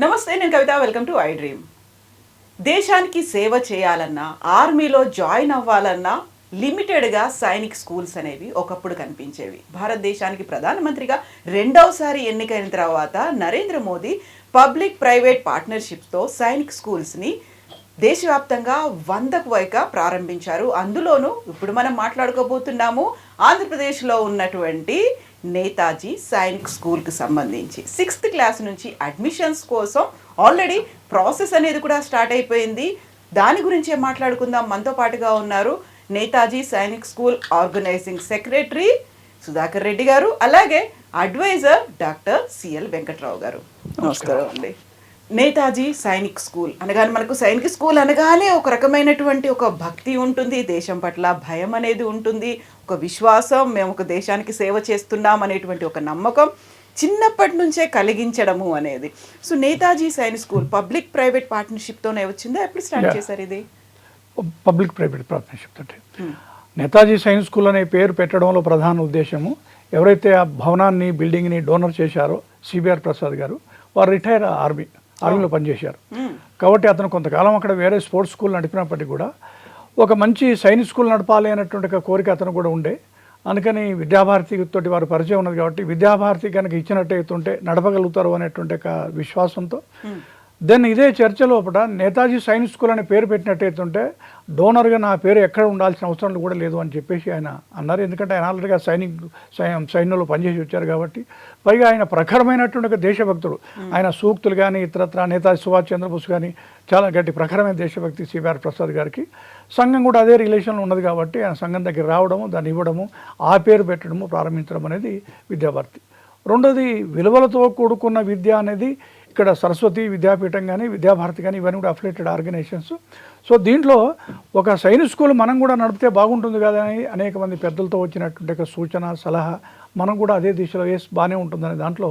నమస్తే, నేను Kavitha. Welcome to I dream. దేశానికి సేవ చేయాలన్నా, ఆర్మీలో జాయిన్ అవ్వాలన్నా లిమిటెడ్గా సైనిక్ స్కూల్స్ అనేవి ఒకప్పుడు కనిపించేవి. భారతదేశానికి ప్రధానమంత్రిగా రెండవసారి ఎన్నికైన తర్వాత నరేంద్ర మోదీ పబ్లిక్ ప్రైవేట్ పార్ట్నర్షిప్స్తో సైనిక్ స్కూల్స్ని దేశవ్యాప్తంగా 100కు పైగా ప్రారంభించారు. అందులోనూ ఇప్పుడు మనం మాట్లాడుకోబోతున్నాము ఆంధ్రప్రదేశ్లో ఉన్నటువంటి నేతాజీ సైనిక్ స్కూల్కి సంబంధించి 6th క్లాస్ నుంచి అడ్మిషన్స్ కోసం ఆల్రెడీ ప్రాసెస్ అనేది కూడా స్టార్ట్ అయిపోయింది. దాని గురించే మాట్లాడుకుందాం. మనతో పాటుగా ఉన్నారు Netaji Sainik school organizing secretary Sudhakar Reddy గారు, అలాగే అడ్వైజర్ డాక్టర్ సిఎల్ వెంకట్రావు గారు. నమస్కారం అండి. నేతాజీ సైనిక్ స్కూల్ అనగానే మనకు సైనిక్ స్కూల్ అనగానే ఒక రకమైనటువంటి ఒక భక్తి ఉంటుంది, దేశం పట్ల భయం అనేది ఉంటుంది, ఒక విశ్వాసం, మేము ఒక దేశానికి సేవ చేస్తున్నాం అనేటువంటి ఒక నమ్మకం చిన్నప్పటి నుంచే కలిగించడము అనేది. So Netaji Sainik school public private పార్ట్నర్షిప్తోనే వచ్చిందా? ఎప్పుడు స్టార్ట్ చేశారు ఇది? పబ్లిక్ ప్రైవేట్ పార్ట్నర్షిప్ తోటి నేతాజీ సైనిక్ స్కూల్ అనే పేరు పెట్టడంలో ప్రధాన ఉద్దేశము, ఎవరైతే ఆ భవనాన్ని బిల్డింగ్ని డోనర్ చేశారో సిబిఆర్ ప్రసాద్ గారు, వారు రిటైర్ ఆర్మీలో పనిచేశారు. కాబట్టి అతను కొంతకాలం అక్కడ వేరే స్పోర్ట్స్ స్కూల్ నడిపినప్పటికీ కూడా ఒక మంచి సైనిక్ స్కూల్ నడపాలి అనేటువంటి ఒక కోరిక అతను కూడా ఉండే. అందుకని విద్యాభారతి తోటి వారు పరిచయం ఉన్నది కాబట్టి విద్యాభారతి కనుక ఇచ్చినట్టయితుంటే నడపగలుగుతారు అనేటువంటి ఒక విశ్వాసంతో దెన్ ఇదే చర్చ లోపల నేతాజీ సైనిక్ స్కూల్ అనే పేరు పెట్టినట్టయితుంటే డోనర్గా నా పేరు ఎక్కడ ఉండాల్సిన అవసరం కూడా లేదు అని చెప్పేసి ఆయన అన్నారు. ఎందుకంటే ఆయన ఆల్రెడీగా సైన్యంలో పనిచేసి వచ్చారు కాబట్టి, పైగా ఆయన ప్రఖరమైనటువంటి ఒక దేశభక్తుడు. ఆయన సూక్తులు కానీ ఇతరత్ర నేతాజీ సుభాష్ చంద్రబోస్ కానీ చాలా గట్టి ప్రఖరమైన దేశభక్తి సిబిఆర్ ప్రసాద్ గారికి. సంఘం కూడా అదే రిలేషన్లో ఉన్నది కాబట్టి ఆయన సంఘం దగ్గర రావడము, దాన్ని ఇవ్వడము, ఆ పేరు పెట్టడము, ప్రారంభించడం అనేది విద్యాభారతి. రెండోది విలువలతో కూడుకున్న విద్య అనేది ఇక్కడ సరస్వతి విద్యాపీఠం కానీ విద్యాభారతి కానీ ఇవన్నీ కూడా అఫిలియేటెడ్ ఆర్గనైజేషన్స్. సో దీంట్లో ఒక సైనిక్ స్కూల్ మనం కూడా నడిపితే బాగుంటుంది కదా అని అనేక మంది పెద్దలతో వచ్చినటువంటి ఒక సూచన సలహా, మనం కూడా అదే దిశలో బాగానే ఉంటుందనే దాంట్లో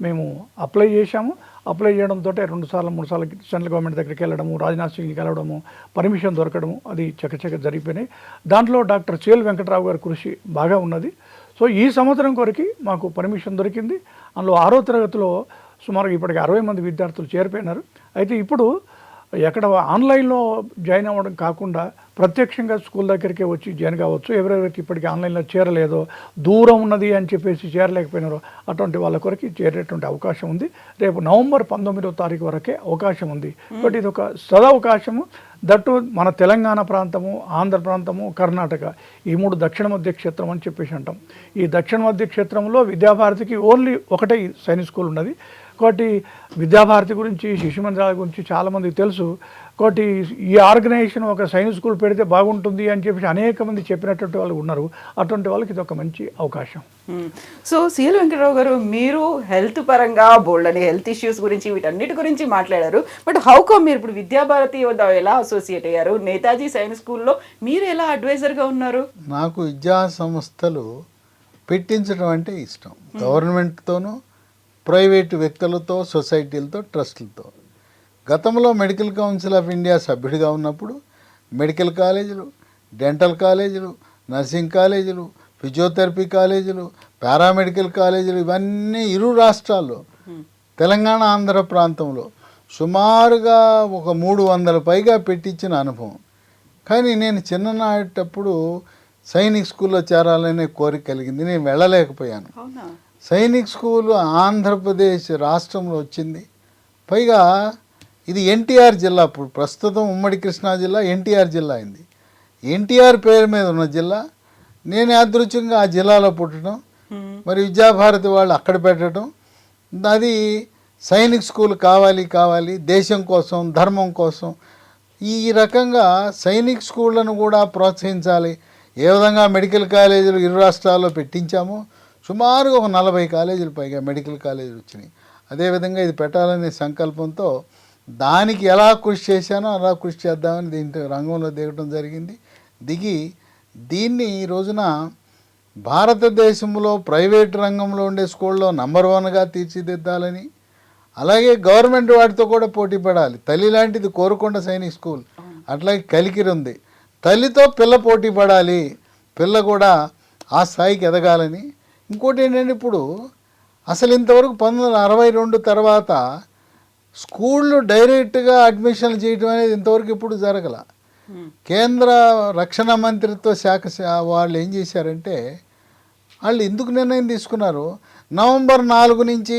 మేము అప్లై చేశాము. అప్లై చేయడంతో 2 సార్లు 3 సార్లు సెంట్రల్ గవర్నమెంట్ దగ్గరికి వెళ్ళడము, రాజ్నాథ్ సింగ్కి వెళ్ళడము, పర్మిషన్ దొరకడము, అది చకచక జరిగిపోయినాయి. దాంట్లో డాక్టర్ సిఎల్ వెంకట్రావు గారి కృషి బాగా ఉన్నది. సో ఈ సంవత్సరం కొరకు మాకు పర్మిషన్ దొరికింది. అందులో 6వ తరగతిలో సుమారుగా ఇప్పటికి 60 మంది విద్యార్థులు చేరిపోయినారు. అయితే ఇప్పుడు ఎక్కడ ఆన్లైన్లో జాయిన్ అవ్వడం కాకుండా ప్రత్యక్షంగా స్కూల్ దగ్గరికే వచ్చి జాయిన్ కావచ్చు. ఎవరెవరికి ఇప్పటికీ ఆన్లైన్లో చేరలేదో, దూరం ఉన్నది అని చెప్పేసి చేరలేకపోయినారో అటువంటి వాళ్ళ కొరకు చేరేటువంటి అవకాశం ఉంది. రేపు నవంబర్ 19వ తారీఖు వరకే అవకాశం ఉంది. బట్ ఇది ఒక సదవకాశము. దట్టు మన తెలంగాణ ప్రాంతము, ఆంధ్ర ప్రాంతము, కర్ణాటక, ఈ 3 దక్షిణ మధ్య క్షేత్రం అని చెప్పేసి అంటాం. ఈ దక్షిణ మధ్య క్షేత్రంలో విద్యాభారతికి ఓన్లీ ఒకటే సైనిక్ స్కూల్ ఉన్నది. కాబట్టి విద్యాభారతి గురించి, శిశు మందిరాల గురించి చాలామందికి తెలుసు. కాబట్టి ఈ ఆర్గనైజేషన్ ఒక సైనిక్ స్కూల్ పెడితే బాగుంటుంది అని చెప్పేసి అనేక మంది చెప్పినటువంటి వాళ్ళు ఉన్నారు. అటువంటి వాళ్ళకి ఇది ఒక మంచి అవకాశం. సో సిఎల్ వెంకటరావు గారు, మీరు హెల్త్ పరంగా బోల్డ్ అని హెల్త్ ఇష్యూస్ గురించి వీటన్నిటి గురించి మాట్లాడారు. బట్ హౌ కమ్ మీరు ఇప్పుడు విద్యాభారతి ఎలా అసోసియేట్ అయ్యారు? నేతాజీ సైనిక్ స్కూల్లో మీరు ఎలా అడ్వైజర్గా ఉన్నారు? నాకు విద్యా సంస్థలు పెట్టించడం అంటే ఇష్టం. గవర్నమెంట్తోనూ, ప్రైవేటు వ్యక్తులతో, సొసైటీలతో, ట్రస్టులతో. గతంలో మెడికల్ కౌన్సిల్ ఆఫ్ ఇండియా సభ్యుడిగా ఉన్నప్పుడు మెడికల్ కాలేజీలు, డెంటల్ కాలేజీలు, నర్సింగ్ కాలేజీలు, ఫిజియోథెరపీ కాలేజీలు, పారామెడికల్ కాలేజీలు ఇవన్నీ ఇరు రాష్ట్రాల్లో, తెలంగాణ ఆంధ్ర ప్రాంతంలో సుమారుగా ఒక 300 పైగా పెట్టించిన అనుభవం. కానీ నేను చిన్ననాటప్పుడు సైనిక్ స్కూల్లో చేరాలనే కోరిక కలిగింది. నేను వెళ్ళలేకపోయాను. సైనిక్ స్కూల్ ఆంధ్రప్రదేశ్ రాష్ట్రంలో వచ్చింది. పైగా ఇది ఎన్టీఆర్ జిల్లా. ఇప్పుడు ప్రస్తుతం ఉమ్మడి కృష్ణా జిల్లా ఎన్టీఆర్ జిల్లా అయింది. ఎన్టీఆర్ పేరు మీద ఉన్న జిల్లా. నేను యాదృచ్ఛికంగా ఆ జిల్లాలో పుట్టడం, మరి విద్యాభారతి వాళ్ళు అక్కడ పెట్టడం, అది సైనిక్ స్కూల్ కావాలి దేశం కోసం, ధర్మం కోసం, ఈ రకంగా సైనిక్ స్కూళ్ళను కూడా ప్రోత్సహించాలి. ఏ విధంగా మెడికల్ కాలేజీలు ఇరు రాష్ట్రాల్లో పెట్టించామో సుమారుగా ఒక 40 కాలేజీలు పైగా మెడికల్ కాలేజీలు వచ్చినాయి. అదేవిధంగా ఇది పెట్టాలనే సంకల్పంతో దానికి ఎలా కృషి చేశానో అలా కృషి చేద్దామని దీంట్లో రంగంలో దిగడం జరిగింది. దిగి దీన్ని ఈ రోజున భారతదేశంలో ప్రైవేట్ రంగంలో ఉండే స్కూల్లో నంబర్ 1గా తీర్చిదిద్దాలని, అలాగే గవర్నమెంట్ వాటితో కూడా పోటీ పడాలి. తల్లి లాంటిది కోరుకొండ సైనిక్ స్కూల్, అట్లాగే కలికిరి ఉంది. తల్లితో పిల్ల పోటీ పడాలి, పిల్ల కూడా ఆ స్థాయికి ఎదగాలని. ఇంకోటి ఏంటంటే ఇప్పుడు అసలు ఇంతవరకు 1962 తర్వాత స్కూళ్ళు డైరెక్ట్గా అడ్మిషన్లు చేయడం అనేది ఇంతవరకు ఇప్పుడు జరగల. కేంద్ర రక్షణ మంత్రిత్వ శాఖ వాళ్ళు ఏం చేశారంటే, వాళ్ళు ఎందుకు నిర్ణయం తీసుకున్నారు, నవంబర్ 4 నుంచి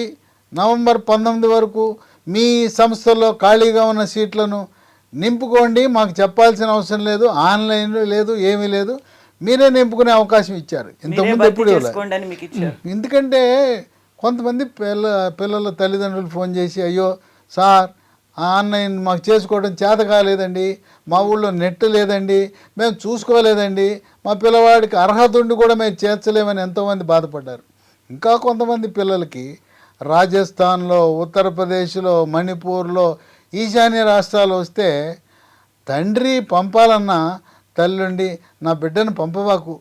నవంబర్ 19 వరకు మీ సంస్థల్లో ఖాళీగా ఉన్న సీట్లను నింపుకోండి, మాకు చెప్పాల్సిన అవసరం లేదు, ఆన్లైన్లో లేదు, ఏమీ లేదు, మీరే నింపుకునే అవకాశం ఇచ్చారు. ఇంతకుముందు ఎప్పుడు ఎందుకంటే కొంతమంది పిల్లల తల్లిదండ్రులు ఫోన్ చేసి, అయ్యో సార్ ఆన్లైన్ మాకు చేసుకోవడం చేత కాలేదండి, మా ఊళ్ళో నెట్ లేదండి, మేము చూసుకోలేదండి, మా పిల్లవాడికి అర్హత ఉండి కూడా మేము చేర్చలేమని ఎంతోమంది బాధపడ్డారు. ఇంకా కొంతమంది పిల్లలకి రాజస్థాన్లో, ఉత్తరప్రదేశ్లో, మణిపూర్లో, ఈశాన్య రాష్ట్రాలు వస్తే తండ్రి పంపాలన్నా తల్లుండి నా బిడ్డను పంపవాకు,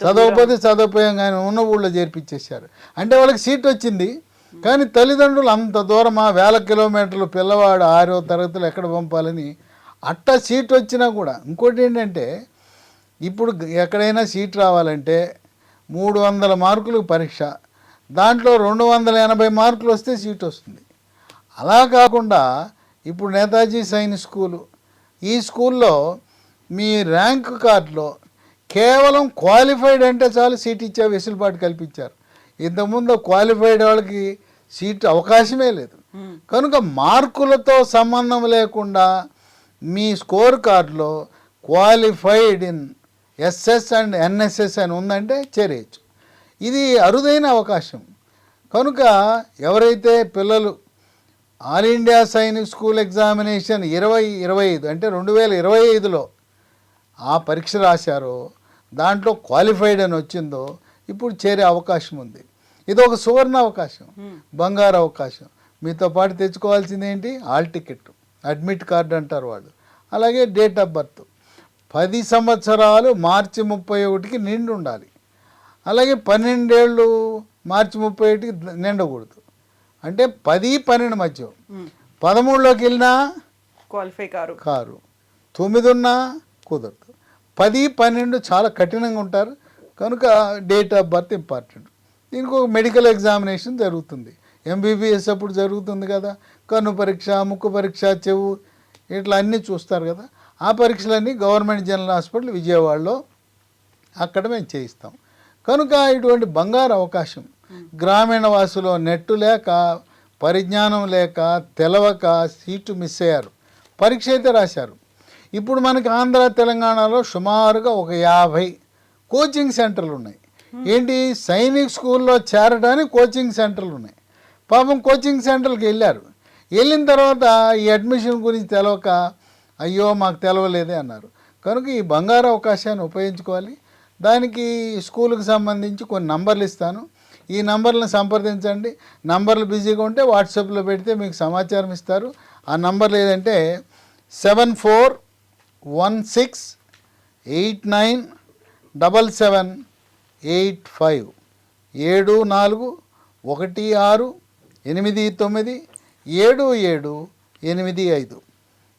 చదవకపోతే చదవపోయాం కానీ ఉన్న ఊళ్ళో చేర్పించేశారు. అంటే వాళ్ళకి సీట్ వచ్చింది కానీ తల్లిదండ్రులు అంత దూరమా, 1000 కిలోమీటర్లు పిల్లవాడు 6వ తరగతిలో ఎక్కడ పంపాలని, అట్టా సీట్ వచ్చినా కూడా. ఇంకోటి ఏంటంటే, ఇప్పుడు ఎక్కడైనా సీట్ రావాలంటే 300 మార్కులకు పరీక్ష, దాంట్లో 280 మార్కులు వస్తే సీట్ వస్తుంది. అలా కాకుండా ఇప్పుడు నేతాజీ సైనిక్ స్కూలు, ఈ స్కూల్లో మీ ర్యాంక్ కార్డులో కేవలం క్వాలిఫైడ్ అంటే చాలు సీట్ ఇచ్చే వెసులుబాటు కల్పించారు. ఇంతకుముందు క్వాలిఫైడ్ వాళ్ళకి సీట్ అవకాశమే లేదు. కనుక మార్కులతో సంబంధం లేకుండా మీ స్కోర్ కార్డులో qualified in SS and NSS అని ఉందంటే చేరేయచ్చు. ఇది అరుదైన అవకాశం. కనుక ఎవరైతే పిల్లలు all India Sainik school examination 2025 అంటే 2025లో ఆ పరీక్ష రాశారో, దాంట్లో క్వాలిఫైడ్ అని వచ్చిందో, ఇప్పుడు చేరే అవకాశం ఉంది. ఇది ఒక సువర్ణ అవకాశం, బంగారు అవకాశం. మీతో పాటు తెచ్చుకోవాల్సింది ఏంటి, హాల్ టికెట్, అడ్మిట్ కార్డు అంటారు వాళ్ళు, అలాగే డేట్ ఆఫ్ బర్త్, 10 సంవత్సరాలు మార్చి 31కి నిండి ఉండాలి. అలాగే 12 ఏళ్ళు మార్చి 31కి నిండకూడదు. అంటే 10-12 మధ్య. 13లోకి వెళ్ళినా క్వాలిఫై కారు, 9 ఉన్నా కుదరదు. 10-12 చాలా కఠినంగా ఉంటారు. కనుక డేట్ ఆఫ్ బర్త్ ఇంపార్టెంట్. దీనికి ఒక మెడికల్ ఎగ్జామినేషన్ జరుగుతుంది. ఎంబీబీఎస్ అప్పుడు జరుగుతుంది కదా, కన్ను పరీక్ష, ముక్కు పరీక్ష, చెవు, ఇట్లా అన్నీ చూస్తారు కదా. ఆ పరీక్షలన్నీ గవర్నమెంట్ జనరల్ హాస్పిటల్ విజయవాడలో అక్కడ మేము చేయిస్తాం. కనుక ఇటువంటి బంగారు అవకాశం. గ్రామీణ వాసులో నెట్టు లేక, పరిజ్ఞానం లేక, తెలవక సీటు మిస్ అయ్యారు. పరీక్ష అయితే రాశారు. ఇప్పుడు మనకి ఆంధ్ర తెలంగాణలో సుమారుగా ఒక 50 కోచింగ్ సెంటర్లు ఉన్నాయి. ఏంటి, సైనిక్ స్కూల్లో చేరడానికి కోచింగ్ సెంటర్లు ఉన్నాయి. పాపం కోచింగ్ సెంటర్కి వెళ్ళారు. వెళ్ళిన తర్వాత ఈ అడ్మిషన్ గురించి తెలవక, అయ్యో మాకు తెలవలేదే అన్నారు. కనుక ఈ బంగారు అవకాశాన్ని ఉపయోగించుకోవాలి. దానికి స్కూల్కి సంబంధించి కొన్ని నంబర్లు ఇస్తాను, ఈ నంబర్లను సంప్రదించండి. నంబర్లు బిజీగా ఉంటే వాట్సాప్లో పెడితే మీకు సమాచారం ఇస్తారు. ఆ నంబర్లు ఏదంటే 7416897785 7416897785.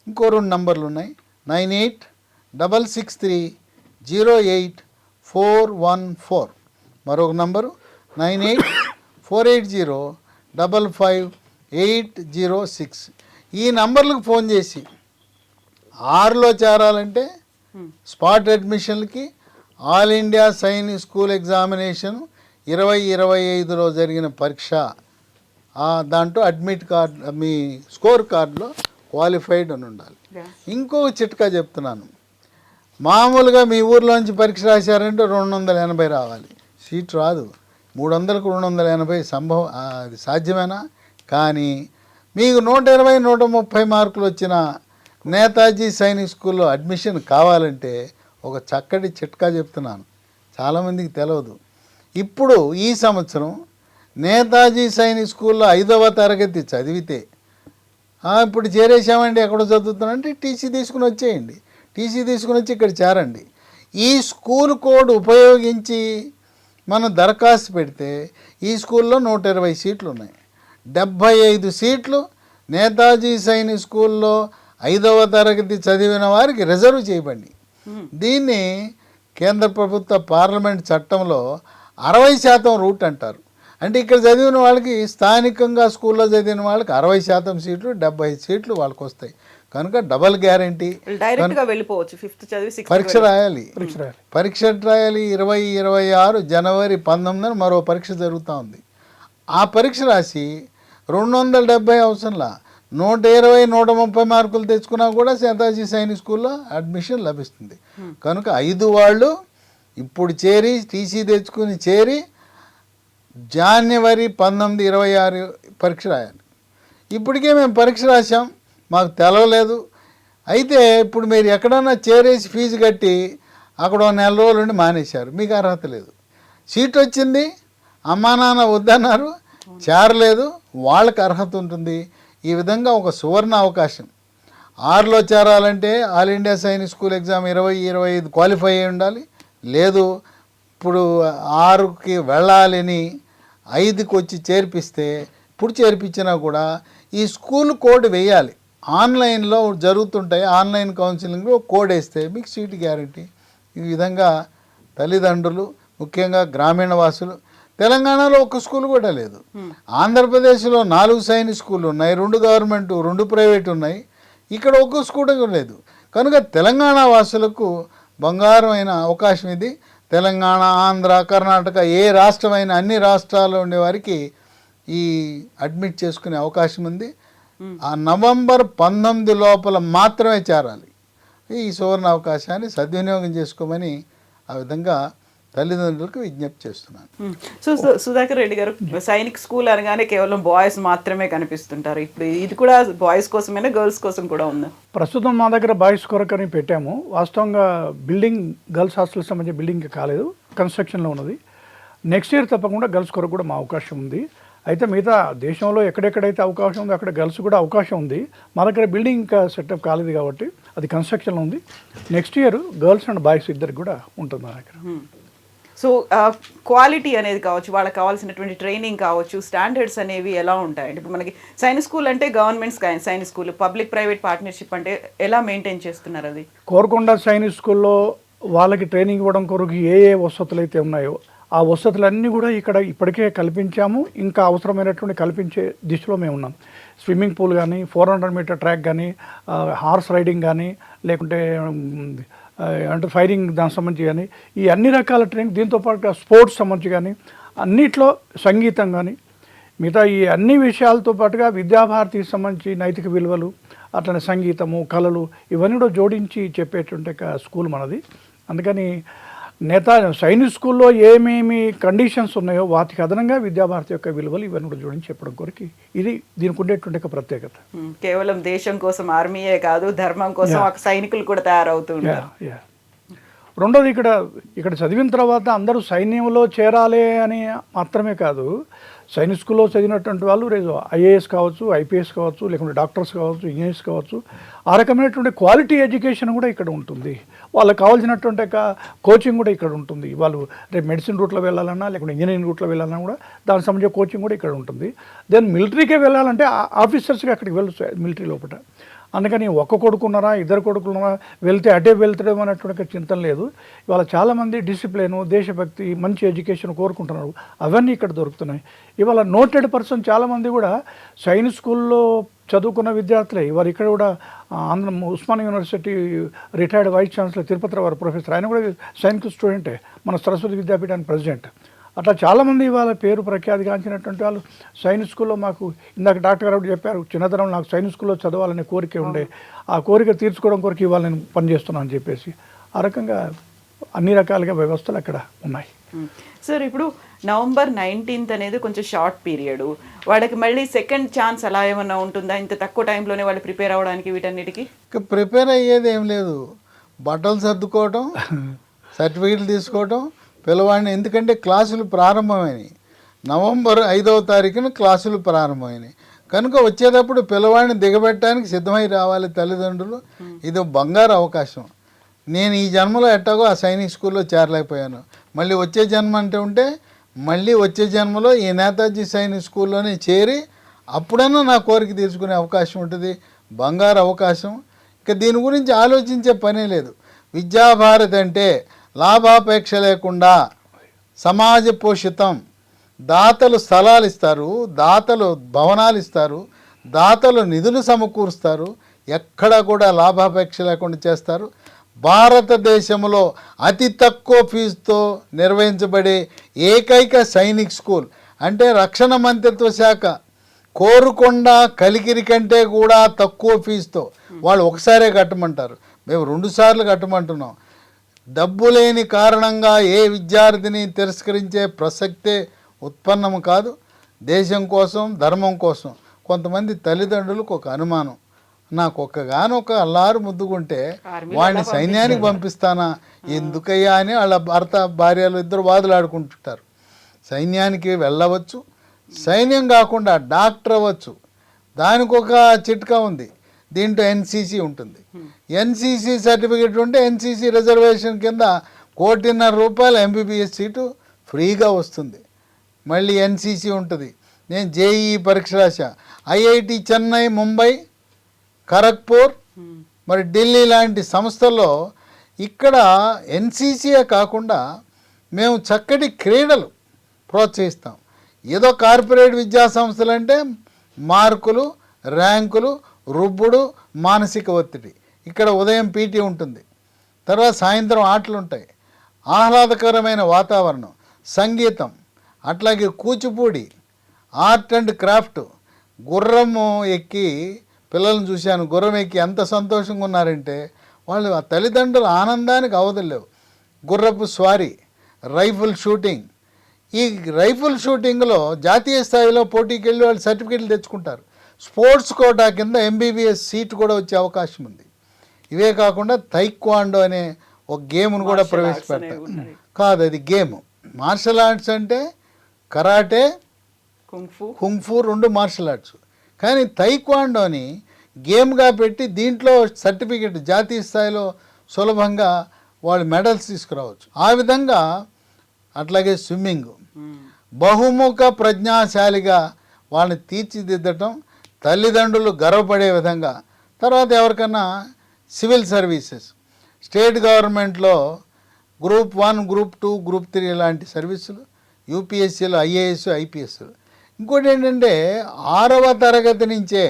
ఇంకో 2 నంబర్లు ఉన్నాయి, 9866308414. మరొక నంబరు 9848055806. ఈ నంబర్లకు ఫోన్ చేసి 6లో చేరాలంటే స్పాట్ అడ్మిషన్లకి all India Sainik school examination 2025లో జరిగిన పరీక్ష, దాంట్లో అడ్మిట్ కార్డ్, మీ స్కోర్ కార్డులో క్వాలిఫైడ్ అని ఉండాలి. ఇంకో చిట్కా చెప్తున్నాను. మామూలుగా మీ ఊర్లోంచి పరీక్ష రాశారంటే 280 రావాలి, సీట్ రాదు. 300కు 280 సంభవం, అది సాధ్యమేనా? కానీ మీకు 120-130 మార్కులు వచ్చిన నేతాజీ సైనిక్ స్కూల్లో అడ్మిషన్ కావాలంటే ఒక చక్కటి చిట్కా చెప్తున్నాను, చాలామందికి తెలియదు. ఇప్పుడు ఈ సంవత్సరం నేతాజీ సైనిక్ స్కూల్లో 5వ తరగతి చదివితే, ఇప్పుడు చేరేసామండి ఎక్కడో చదువుతున్నానంటే టీసీ తీసుకుని వచ్చేయండి. టీసీ తీసుకుని వచ్చి ఇక్కడ చేరండి. ఈ స్కూల్ కోడ్ ఉపయోగించి మనం దరఖాస్తు పెడితే ఈ స్కూల్లో 120 సీట్లు ఉన్నాయి. 75 సీట్లు నేతాజీ సైనిక్ స్కూల్లో 5వ తరగతి చదివిన వారికి రిజర్వ్ చేయబడి, దీన్ని కేంద్ర ప్రభుత్వ పార్లమెంట్ చట్టంలో 60% రూట్ అంటారు. అంటే ఇక్కడ చదివిన వాళ్ళకి స్థానికంగా స్కూల్లో చదివిన వాళ్ళకి 60% సీట్లు 75 సీట్లు వాళ్ళకి వస్తాయి కనుక డబల్ గ్యారంటీ. డైరెక్ట్ గా వెళ్ళిపోవచ్చు, 5th చదివి 6th పరీక్ష రాయాలి, పరీక్ష రాయాలి. 26 జనవరి 19 మరో పరీక్ష జరుగుతూ ఉంది. ఆ పరీక్ష రాసి 270 అవసరంలా 120 130 మార్కులు తెచ్చుకున్నా కూడా నేతాజీ సైనిక్ స్కూల్లో అడ్మిషన్ లభిస్తుంది. కనుక 5 వాళ్ళు ఇప్పుడు చేరి టీసీ తెచ్చుకుని చేరి జనవరి 19, 26 పరీక్ష రాయాలి. ఇప్పటికే మేము పరీక్ష రాసాం, మాకు తెలవలేదు. అయితే ఇప్పుడు మీరు ఎక్కడన్నా చేరేసి ఫీజు కట్టి అక్కడ 1 నెల రోజులు ఉండి మానేశారు, మీకు అర్హత లేదు. సీట్ వచ్చింది, అమ్మా నాన్న వద్దన్నారు, చేరలేదు, వాళ్ళకి అర్హత ఉంటుంది. ఈ విధంగా ఒక సువర్ణ అవకాశం. 6లో చేరాలంటే all India Sainik school exam 20-25 qualify అయి ఉండాలి. లేదు ఇప్పుడు 6కి వెళ్ళాలని 5కి వచ్చి చేర్పిస్తే ఇప్పుడు చేర్పించినా కూడా ఈ స్కూల్ కోడ్ వేయాలి. ఆన్లైన్లో జరుగుతుంటాయి, ఆన్లైన్ కౌన్సిలింగ్లో కోడ్ వేస్తే మీకు సీటు గ్యారంటీ. ఈ విధంగా తల్లిదండ్రులు ముఖ్యంగా గ్రామీణ వాసులు, తెలంగాణలో ఒక స్కూల్ కూడా లేదు, ఆంధ్రప్రదేశ్లో 4 సైనిక్ స్కూళ్ళు ఉన్నాయి, 2 గవర్నమెంట్ 2 ప్రైవేట్ ఉన్నాయి, ఇక్కడ ఒక్క స్కూల్ కూడా లేదు. కనుక తెలంగాణ వాసులకు బంగారమైన అవకాశం ఇది. తెలంగాణ, ఆంధ్ర, కర్ణాటక ఏ రాష్ట్రమైన అన్ని రాష్ట్రాల్లో ఉండే వారికి ఈ అడ్మిట్ చేసుకునే అవకాశం ఉంది. ఆ నవంబర్ 19 లోపల మాత్రమే చేరాలి. ఈ సువర్ణ అవకాశాన్ని సద్వినియోగం చేసుకోమని ఆ విధంగా తల్లిదండ్రులకు విజ్ఞప్తి చేస్తున్నాను. సో సుధాకర్ రెడ్డి గారు, సైనిక్ స్కూల్ అనగానే కేవలం బాయ్స్ మాత్రమే కనిపిస్తుంటారు. ఇప్పుడు ఇది కూడా బాయ్స్ కోసమేనా, గర్ల్స్ కోసం కూడా ఉందా? ప్రస్తుతం మా దగ్గర బాయ్స్ కొరకని పెట్టాము. వాస్తవంగా బిల్డింగ్ గర్ల్స్ హాస్టల్ సంబంధించి బిల్డింగ్ కాలేదు, కన్స్ట్రక్షన్లో ఉన్నది. నెక్స్ట్ ఇయర్ తప్పకుండా గర్ల్స్ కొరకు కూడా మా అవకాశం ఉంది. అయితే మిగతా దేశంలో ఎక్కడెక్కడైతే అవకాశం ఉందో అక్కడ గర్ల్స్ కూడా అవకాశం ఉంది. మా దగ్గర బిల్డింగ్ ఇంకా సెటప్ కాలేదు కాబట్టి అది కన్స్ట్రక్షన్లో ఉంది. Next year girls and boys ఇద్దరికి కూడా ఉంటుంది మా దగ్గర. సో క్వాలిటీ అనేది కావచ్చు, వాళ్ళకి కావాల్సినటువంటి ట్రైనింగ్ కావచ్చు, స్టాండర్డ్స్ అనేవి ఎలా ఉంటాయండి? ఇప్పుడు మనకి సైనిక్ స్కూల్ అంటే government Sainik school, public private partnership అంటే ఎలా మెయింటైన్ చేస్తున్నారు అది? కోరుకొండ సైనిక్ స్కూల్లో వాళ్ళకి ట్రైనింగ్ ఇవ్వడం కొరకు ఏ ఏ వసతులు అయితే ఉన్నాయో ఆ వసతులన్నీ కూడా ఇక్కడ ఇప్పటికే కల్పించాము. ఇంకా అవసరమైనటువంటి కల్పించే దిశలో మేము ఉన్నాం. స్విమ్మింగ్ పూల్ కానీ, 400 మీటర్ ట్రాక్ కానీ, హార్స్ రైడింగ్ కానీ, లేకుంటే అంటే ఫైరింగ్ దానికి సంబంధించి కానీ, ఈ అన్ని రకాల ట్రైనింగ్, దీంతోపాటు స్పోర్ట్స్ సంబంధించి కానీ, అన్నిట్లో సంగీతం కానీ, మిగతా ఈ అన్ని విషయాలతో పాటుగా విద్యాభారతికి సంబంధించి నైతిక విలువలు, అట్లనే సంగీతము, కళలు ఇవన్నీ కూడా జోడించి చెప్పేటువంటి స్కూల్ మనది. అందుకని సైనిక్ స్కూల్లో ఏమేమి కండిషన్స్ ఉన్నాయో వాటికి అదనంగా విద్యాభారతి యొక్క విలువలు ఇవన్నీ కూడా జోడించి చెప్పడం కొరకు ఇది దీనికి ఉండేటువంటి ఒక ప్రత్యేకత. కేవలం దేశం కోసం ఆర్మీయే కాదు, ధర్మం కోసం ఒక సైనికులు కూడా తయారవుతుంటారు. రెండోది, ఇక్కడ చదివిన తర్వాత అందరూ సైన్యంలో చేరాలి అని మాత్రమే కాదు, సైనిక్ స్కూల్లో చదివినటువంటి వాళ్ళు రేపు ఐఏఎస్ కావచ్చు, ఐపీఎస్ కావచ్చు, లేకుంటే డాక్టర్స్ కావచ్చు, ఇంజనీర్స్ కావచ్చు, ఆ రకమైనటువంటి క్వాలిటీ ఎడ్యుకేషన్ కూడా ఇక్కడ ఉంటుంది. వాళ్ళకి కావాల్సినటువంటి కోచింగ్ కూడా ఇక్కడ ఉంటుంది. వాళ్ళు రేపు మెడిసిన్ రూట్లో వెళ్ళాలన్నా, లేకుంటే ఇంజనీరింగ్ రూట్లో వెళ్ళాలన్నా కూడా దానికి సంబంధించిన కోచింగ్ కూడా ఇక్కడ ఉంటుంది. దెన్ మిలిటరీకే వెళ్ళాలంటే ఆఫీసర్స్గా అక్కడికి వెళ్ళచ్చు మిలిటరీ లోపల. అందుకని ఒక్క కొడుకున్నారా, 2 కొడుకున్నారా, వెళ్తే అటే వెళ్తాడేమో అనేటువంటి చింతన లేదు. ఇవాళ చాలామంది డిసిప్లిన్, దేశభక్తి, మంచి ఎడ్యుకేషన్ కోరుకుంటున్నారు. అవన్నీ ఇక్కడ దొరుకుతున్నాయి. ఇవాళ నోటెడ్ పర్సన్ చాలామంది కూడా సైనిక్ స్కూల్లో చదువుకున్న విద్యార్థులే. ఇవాళ ఇక్కడ కూడా Osman university retired vice chancellor Tirupati వారి ప్రొఫెసర్, ఆయన కూడా సైనిక్ స్టూడెంటే, మన సరస్వతి విద్యాపీఠానికి ప్రెసిడెంట్. అట్లా చాలామంది ఇవాళ పేరు ప్రఖ్యాతిగాంచినటువంటి వాళ్ళు సైనిక్ స్కూల్లో, మాకు ఇందాక డాక్టర్ గారు చెప్పారు, చిన్నతనం నాకు సైనిక్ స్కూల్లో చదవాలనే కోరిక ఉండే, ఆ కోరిక తీర్చుకోవడం కొరకు ఇవాళ నేను పనిచేస్తున్నాను అని చెప్పేసి ఆ రకంగా అన్ని రకాలుగా వ్యవస్థలు అక్కడ ఉన్నాయి. సార్, ఇప్పుడు నవంబర్ 19th అనేది కొంచెం షార్ట్ పీరియడ్, వాళ్ళకి మళ్ళీ సెకండ్ ఛాన్స్ అలా ఏమన్నా ఉంటుందా? ఇంత తక్కువ టైంలోనే వాళ్ళు ప్రిపేర్ అవ్వడానికి వీటన్నిటికీ? ప్రిపేర్ అయ్యేది ఏం లేదు, బట్టలు సర్దుకోవటం, సర్టిఫికెట్లు తీసుకోవటం, పిల్లవాడిని. ఎందుకంటే క్లాసులు ప్రారంభమైనవి, నవంబర్ 5వ తారీఖున క్లాసులు ప్రారంభమైనవి కనుక వచ్చేటప్పుడు పిల్లవాడిని దిగబెట్టడానికి సిద్ధమై రావాలి తల్లిదండ్రులు. ఇది బంగారు అవకాశం. నేను ఈ జన్మలో ఎట్టాగో ఆ సైనిక్ స్కూల్లో చేరలేకపోయాను, మళ్ళీ వచ్చే జన్మ అంటే ఉంటే మళ్ళీ వచ్చే జన్మలో ఈ నేతాజీ సైనిక్ స్కూల్లోనే చేరి అప్పుడన్నా నా కోరిక తీర్చుకునే అవకాశం ఉంటుంది. బంగారు అవకాశం. ఇక దీని గురించి ఆలోచించే పనే లేదు. విద్యాభారతి అంటే లాభాపేక్ష లేకుండా సమాజ పోషితం, దాతలు స్థలాలు ఇస్తారు, దాతలు భవనాలు ఇస్తారు, దాతలు నిధులు సమకూరుస్తారు, ఎక్కడా కూడా లాభాపేక్ష లేకుండా చేస్తారు. భారతదేశంలో అతి తక్కువ ఫీజుతో నిర్వహించబడే ఏకైక సైనిక్ స్కూల్ అంటే రక్షణ మంత్రిత్వ శాఖ కోరుకొండ కలికిరి కంటే కూడా తక్కువ ఫీజుతో. వాళ్ళు ఒకసారే కట్టమంటారు, మేము 2 సార్లు కట్టమంటున్నాం. డబ్బు లేని కారణంగా ఏ విద్యార్థిని తిరస్కరించే ప్రసక్తే ఉత్పన్నం కాదు. దేశం కోసం, ధర్మం కోసం కొంతమంది తల్లిదండ్రులకు ఒక అనుమానం, నాకు ఒక్కగానొక్క అల్లారు ముద్దుకుంటే వాడిని సైన్యానికి పంపిస్తానా ఎందుకయ్యా అని వాళ్ళ భర్త భార్యలు ఇద్దరు వాదులాడుకుంటుంటారు. సైన్యానికి వెళ్ళవచ్చు, సైన్యం కాకుండా డాక్టర్ అవ్వచ్చు. దానికి ఒక చిట్కా ఉంది, దీంట్లో ఎన్సీసీ ఉంటుంది. ఎన్సీసీ సర్టిఫికేట్ ఉంటే ఎన్సీసీ రిజర్వేషన్ కింద ₹1,50,00,000 ఎంబీబీఎస్ సీటు ఫ్రీగా వస్తుంది. మళ్ళీ ఎన్సీసీ ఉంటుంది. నేను జేఈఈ పరీక్ష రాశా. ఐఐటి చెన్నై, ముంబై, ఖరగ్పూర్, మరి ఢిల్లీ లాంటి సంస్థల్లో ఇక్కడ ఎన్సీసీయే కాకుండా మేము చక్కటి క్రీడలు ప్రోత్సహిస్తాం. ఏదో కార్పొరేట్ విద్యా సంస్థలు అంటే మార్కులు, ర్యాంకులు, రుబ్బుడు, మానసిక ఒత్తిడి. ఇక్కడ ఉదయం పీటీ ఉంటుంది, తర్వాత సాయంత్రం ఆటలు ఉంటాయి, ఆహ్లాదకరమైన వాతావరణం, సంగీతం, అట్లాగే కూచిపూడి, ఆర్ట్ అండ్ క్రాఫ్ట్. గుర్రము ఎక్కి పిల్లలను చూశాను, గుర్రం ఎక్కి ఎంత సంతోషంగా ఉన్నారంటే వాళ్ళు ఆ తల్లిదండ్రుల ఆనందానికి అవధులేవు. గుర్రపు స్వారీ, రైఫిల్ షూటింగ్. ఈ రైఫిల్ షూటింగ్లో జాతీయ స్థాయిలో పోటీకి వెళ్ళి వాళ్ళు సర్టిఫికేట్లు తెచ్చుకుంటారు. స్పోర్ట్స్ కోటా కింద ఎంబీబీఎస్ సీట్ కూడా వచ్చే అవకాశం ఉంది. ఇవే కాకుండా తైక్వాండో అనే ఒక గేమ్ను కూడా ప్రవేశపెడతారు. కాదు, అది గేమ్. మార్షల్ ఆర్ట్స్ అంటే కరాటే, కుంగ్ఫూ 2 మార్షల్ ఆర్ట్స్. కానీ తైక్వాండోని గేమ్గా పెట్టి దీంట్లో సర్టిఫికెట్ జాతీయ స్థాయిలో సులభంగా వాళ్ళు మెడల్స్ తీసుకురావచ్చు. ఆ విధంగా అట్లాగే స్విమ్మింగ్, బహుముఖ ప్రజ్ఞాశాలిగా వాళ్ళని తీర్చిదిద్దటం, తల్లిదండ్రులు గర్వపడే విధంగా. తర్వాత ఎవరికన్నా సివిల్ సర్వీసెస్, స్టేట్ గవర్నమెంట్లో గ్రూప్ 1, గ్రూప్ 2, గ్రూప్ 3 లాంటి సర్వీసులు, యూపీఎస్సీలు, ఐఏఎస్, ఐపీఎస్లు. ఇంకోటి ఏంటంటే 6వ తరగతి నుంచే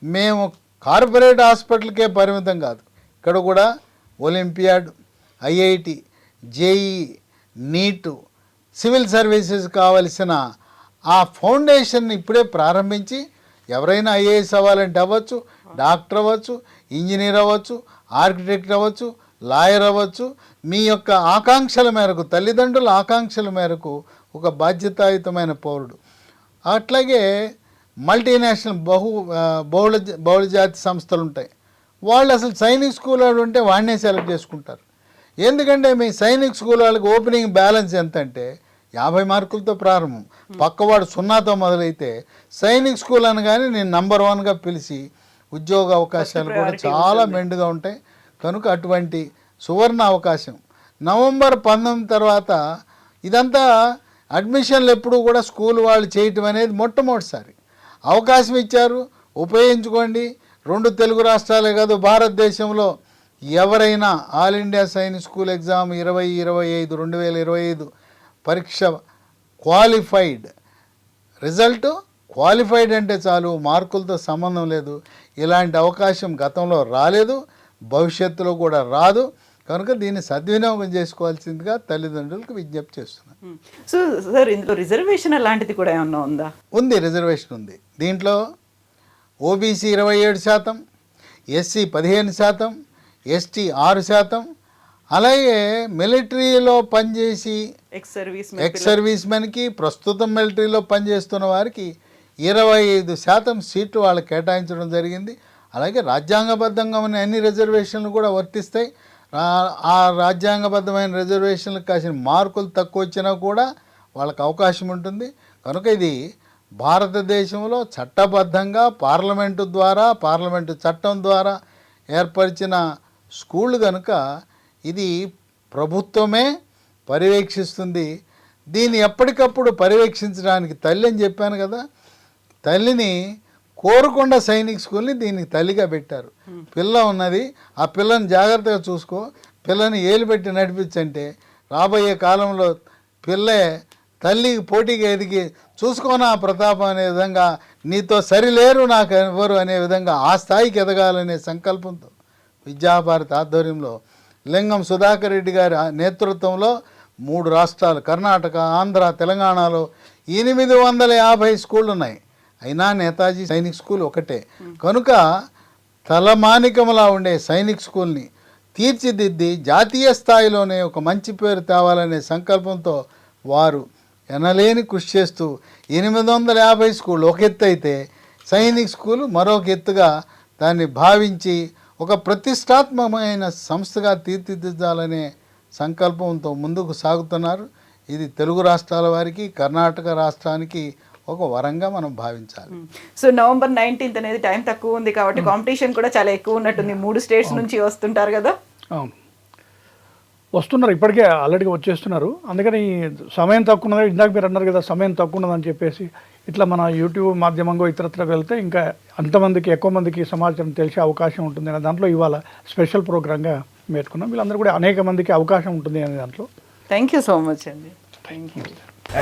మేము కార్పొరేట్ హాస్పిటల్కే పరిమితం కాదు, ఇక్కడ కూడా ఒలింపియాడ్, ఐఐటి, జేఈ, నీటు, సివిల్ సర్వీసెస్ కావలసిన ఆ ఫౌండేషన్ ఇప్పుడే ప్రారంభించి ఎవరైనా ఐఏఎస్ అవ్వాలంటే అవ్వచ్చు, డాక్టర్ అవ్వచ్చు, ఇంజనీర్ అవ్వచ్చు, ఆర్కిటెక్ట్ అవ్వచ్చు, లాయర్ అవ్వచ్చు. మీ యొక్క ఆకాంక్షల మేరకు, తల్లిదండ్రుల ఆకాంక్షల మేరకు ఒక బాధ్యతాయుతమైన పౌరుడు. అట్లాగే మల్టీనేషనల్ బహుళజాతి సంస్థలు ఉంటాయి. వాళ్ళు అసలు సైనిక్ స్కూల్ వాళ్ళు ఉంటే వాడినే సెలెక్ట్ చేసుకుంటారు. ఎందుకంటే మీ సైనిక్ స్కూల్ వాళ్ళకి ఓపెనింగ్ బ్యాలెన్స్ ఎంత అంటే 50 మార్కులతో ప్రారంభం. పక్కవాడు 0తో మొదలైతే సైనిక్ స్కూల్ అనగానే నేను నంబర్ 1గా పిలిచి ఉద్యోగ అవకాశాలు కూడా చాలా మెండుగా ఉంటాయి. కనుక అటువంటి సువర్ణ అవకాశం నవంబర్ 19 తర్వాత ఇదంతా అడ్మిషన్లు ఎప్పుడు కూడా స్కూల్ వాళ్ళు చేయటం అనేది మొట్టమొదటిసారి అవకాశం ఇచ్చారు. ఉపయోగించుకోండి. 2 తెలుగు రాష్ట్రాలే కాదు, భారతదేశంలో ఎవరైనా all India Sainik school exam 2025 పరీక్ష క్వాలిఫైడ్, రిజల్ట్ క్వాలిఫైడ్ అంటే చాలు, మార్కులతో సంబంధం లేదు. ఇలాంటి అవకాశం గతంలో రాలేదు, భవిష్యత్తులో కూడా రాదు. కనుక దీన్ని సద్వినియోగం చేసుకోవాల్సిందిగా తల్లిదండ్రులకు విజ్ఞప్తి చేస్తున్నాను. సో సార్, ఇందులో రిజర్వేషన్ అలాంటిది కూడా ఏమన్నా ఉందా? ఉంది, రిజర్వేషన్ ఉంది. దీంట్లో ఓబీసీ 27%, ఎస్సీ 15%, ఎస్టీ 6%, అలాగే మిలిటరీలో పనిచేసి ఎక్స్ సర్వీస్ మెన్కి ప్రస్తుతం మిలిటరీలో పనిచేస్తున్న వారికి 25% సీట్లు వాళ్ళకి కేటాయించడం జరిగింది. అలాగే రాజ్యాంగబద్ధంగా ఉన్న అన్ని రిజర్వేషన్లు కూడా వర్తిస్తాయి. ఆ రాజ్యాంగబద్ధమైన రిజర్వేషన్లకు కాసిన మార్కులు తక్కువ వచ్చినా కూడా వాళ్ళకి అవకాశం ఉంటుంది. కనుక ఇది భారతదేశంలో చట్టబద్ధంగా పార్లమెంటు చట్టం ద్వారా ఏర్పరిచిన స్కూళ్ళు కనుక ఇది ప్రభుత్వమే పర్యవేక్షిస్తుంది. దీన్ని ఎప్పటికప్పుడు పర్యవేక్షించడానికి తల్లి అని చెప్పాను కదా, తల్లిని కోరుకొండ సైనిక్ స్కూల్ని దీనికి తల్లిగా పెట్టారు. పిల్ల ఉన్నది, ఆ పిల్లని జాగ్రత్తగా చూసుకో, పిల్లని ఏలు పెట్టి నడిపించంటే రాబోయే కాలంలో పిల్లే తల్లికి పోటీగా ఎదిగి చూసుకోనా ప్రతాపం అనే విధంగా, నీతో సరిలేరు నాకు ఎవరు అనే విధంగా ఆ స్థాయికి ఎదగాలనే సంకల్పంతో విద్యాభారతి ఆధ్వర్యంలో లింగం సుధాకర్ రెడ్డి గారి నేతృత్వంలో 3 రాష్ట్రాలు కర్ణాటక, ఆంధ్ర, తెలంగాణలో 850 స్కూళ్ళు ఉన్నాయి. అయినా నేతాజీ సైనిక్ స్కూల్ ఒకటే. కనుక తలమానికములా ఉండే సైనిక్ స్కూల్ని తీర్చిదిద్ది జాతీయ స్థాయిలోనే ఒక మంచి పేరు తేవాలనే సంకల్పంతో వారు ఎనలేని కృషి చేస్తూ 850 స్కూళ్ళు ఒక ఎత్తు అయితే సైనిక్ స్కూల్ మరొక ఎత్తుగా దాన్ని భావించి ఒక ప్రతిష్టాత్మకమైన సంస్థగా తీర్చిదిద్దాలనే సంకల్పంతో ముందుకు సాగుతున్నారు. ఇది తెలుగు రాష్ట్రాల వారికి, కర్ణాటక రాష్ట్రానికి ఒక వరంగా మనం భావించాలి. సో నవంబర్ 19th అనేది టైం తక్కువ ఉంది కాబట్టి కాంపిటీషన్ కూడా చాలా ఎక్కువ ఉన్నట్టుంది. 3 స్టేట్స్ నుంచి వస్తుంటారు కదా. అవును, వస్తున్నారు, ఇప్పటికే ఆల్రెడీ వచ్చేస్తున్నారు. అందుకని సమయం తక్కువ ఉన్నది, ఇందాక మీరు అన్నారు కదా సమయం తక్కువ ఉన్నదని చెప్పేసి ఇట్లా మన యూట్యూబ్ మాధ్యమంగా ఇతరత్ర వెళ్తే ఇంకా అంతమందికి ఎక్కువ మందికి సమాచారం తెలిసే అవకాశం ఉంటుంది అనే దాంట్లో ఇవాళ స్పెషల్ ప్రోగ్రామ్గా పెట్టుకున్నాం. వీళ్ళందరూ కూడా అనేక మందికి అవకాశం ఉంటుంది అనే దాంట్లో. థ్యాంక్ యూ సో మచ్ అండి. Thank you.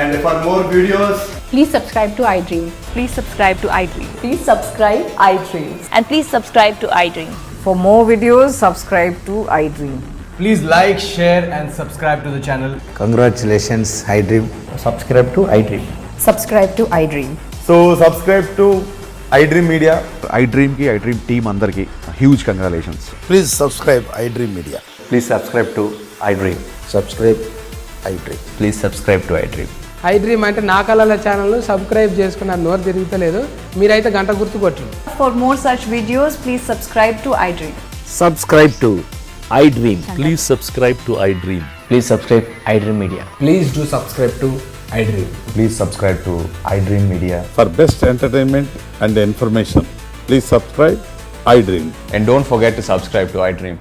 And for more videos, Please subscribe to iDream. Please subscribe to iDream. Please subscribe iDream. And please subscribe to iDream. For more videos, subscribe to iDream. Please like, share and subscribe to the channel. Congratulations, iDream. Subscribe to iDream. Subscribe to iDream. so subscribe to iDream Media. iDream ki iDream team andarki huge congratulations. Please subscribe iDream Media. Please subscribe to iDream. Subscribe iDream. Please subscribe to iDream. iDream అంటే నా కళల ఛానల్ను subscribe చేసుకున్న నోరు తిరుగుతలేదు, మీరైతే గంట గుర్తు కొట్టండి. For more such videos, please subscribe to iDream. Subscribe to iDream. Please subscribe to iDream. Please subscribe iDream Media. Please do subscribe to iDream. Please subscribe to iDream Media. For best entertainment and information, please subscribe iDream. And don't forget to subscribe to iDream.